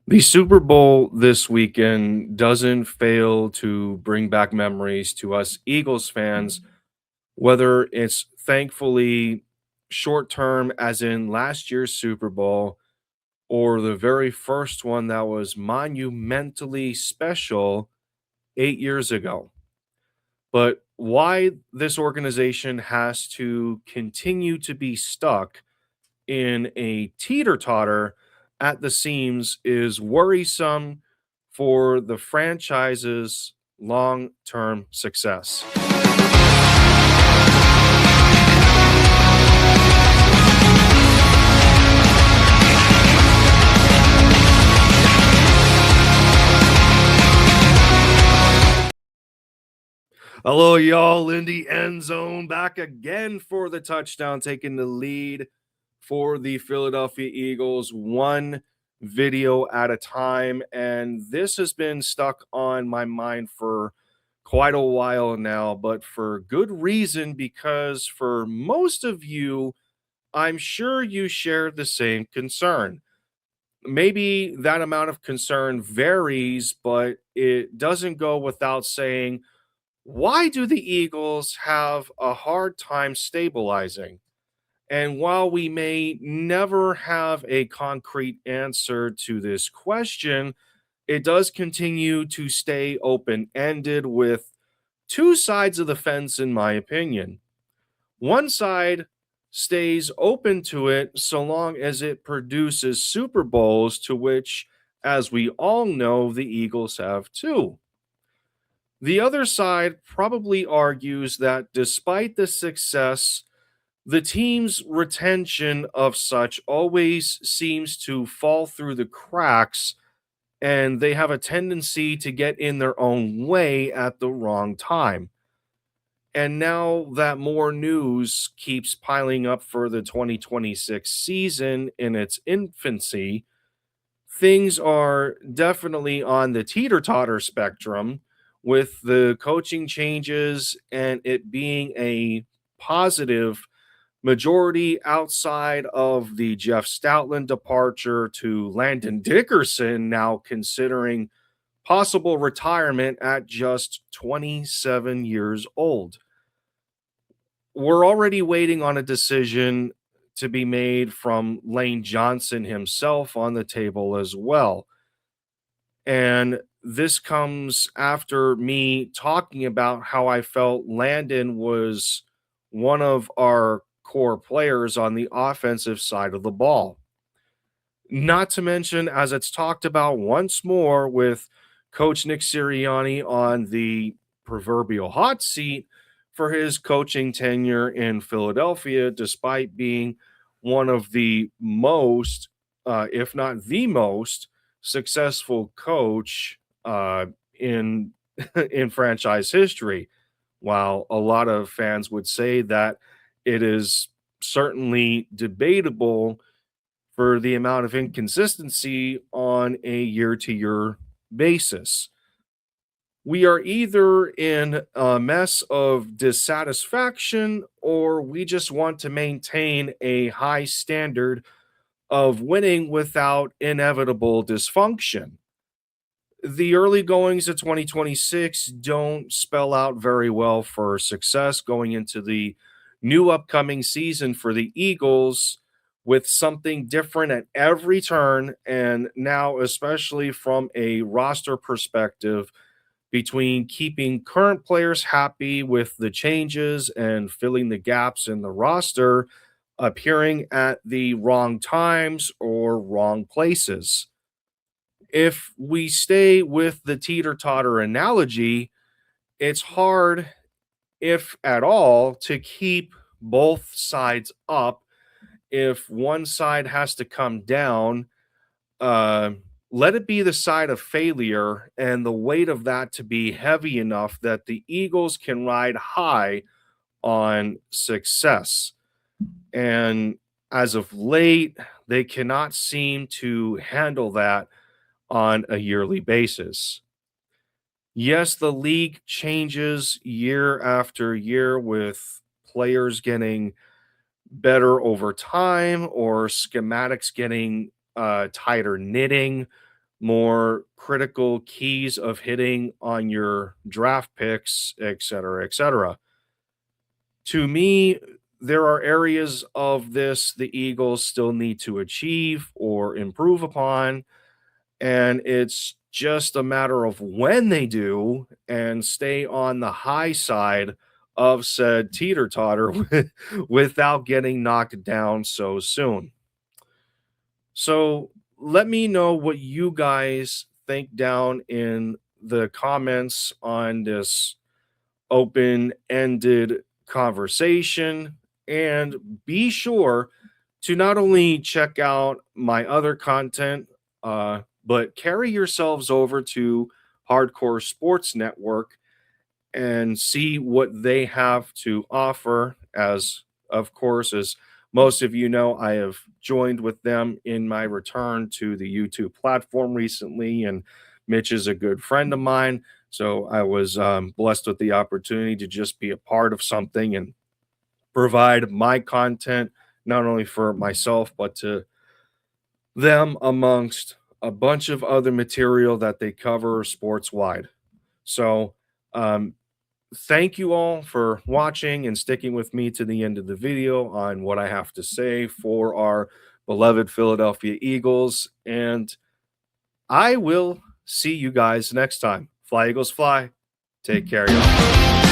The Super Bowl this weekend doesn't fail to bring back memories to us Eagles fans, whether it's thankfully short term, as in last year's Super Bowl, or the very first one that was monumentally special 8 years ago. But why this organization has to continue to be stuck in a teeter totter at the seams is worrisome for the franchise's long term success. Hello, y'all. In the end zone, back again for the touchdown, taking the lead for the Philadelphia Eagles, one video at a time. And this has been stuck on my mind for quite a while now, but for good reason, because for most of you, I'm sure you share the same concern. Maybe that amount of concern varies, but it doesn't go without saying, why do the Eagles have a hard time stabilizing? And while we may never have a concrete answer to this question, it does continue to stay open ended with two sides of the fence, in my opinion. One side stays open to it so long as it produces Super Bowls, to which, as we all know, the Eagles have two. The other side probably argues that despite the success, the team's retention of such always seems to fall through the cracks, and they have a tendency to get in their own way at the wrong time. And now that more news keeps piling up for the 2026 season in its infancy, things are definitely on the teeter totter spectrum, with the coaching changes and it being a positive majority outside of the Jeff Stoutland departure to Landon Dickerson now considering possible retirement at just 27 years old. We're already waiting on a decision to be made from Lane Johnson himself on the table as well. And this comes after me talking about how I felt Landon was one of our core players on the offensive side of the ball. Not to mention, as it's talked about once more with Coach Nick Sirianni on the proverbial hot seat for his coaching tenure in Philadelphia, despite being one of the most, if not the most, successful coach in in franchise history. While a lot of fans would say that it is certainly debatable for the amount of inconsistency on a year to year basis. We are either in a mess of dissatisfaction or we just want to maintain a high standard of winning without inevitable dysfunction. The early goings of 2026 don't spell out very well for success going into the new upcoming season for the Eagles, with something different at every turn. And now, especially from a roster perspective, between keeping current players happy with the changes and filling the gaps in the roster, appearing at the wrong times or wrong places. If we stay with the teeter totter analogy, it's hard, if at all, to keep both sides up. If one side has to come down, uh, let it be the side of failure and the weight of that to be heavy enough that the Eagles can ride high on success. And as of late, they cannot seem to handle that on a yearly basis. Yes, the league changes year after year with players getting better over time or schematics getting tighter knitting more critical keys of hitting on your draft picks, et cetera, et cetera. To me, there are areas of this the Eagles still need to achieve or improve upon, and it's just a matter of when they do and stay on the high side of said teeter totter without getting knocked down so soon. So let me know what you guys think down in the comments on this open ended conversation. And be sure to not only check out my other content, but carry yourselves over to Hardcore Sports Network and see what they have to offer. As of course, as most of you know, I have joined with them in my return to the YouTube platform recently, and Mitch is a good friend of mine. So I was blessed with the opportunity to just be a part of something and provide my content, not only for myself, but to them amongst a bunch of other material that they cover sports wide. So, um, thank you all for watching and sticking with me to the end of the video on what I have to say for our beloved Philadelphia Eagles. And I will see you guys next time. Fly, Eagles, fly. Take care, y'all.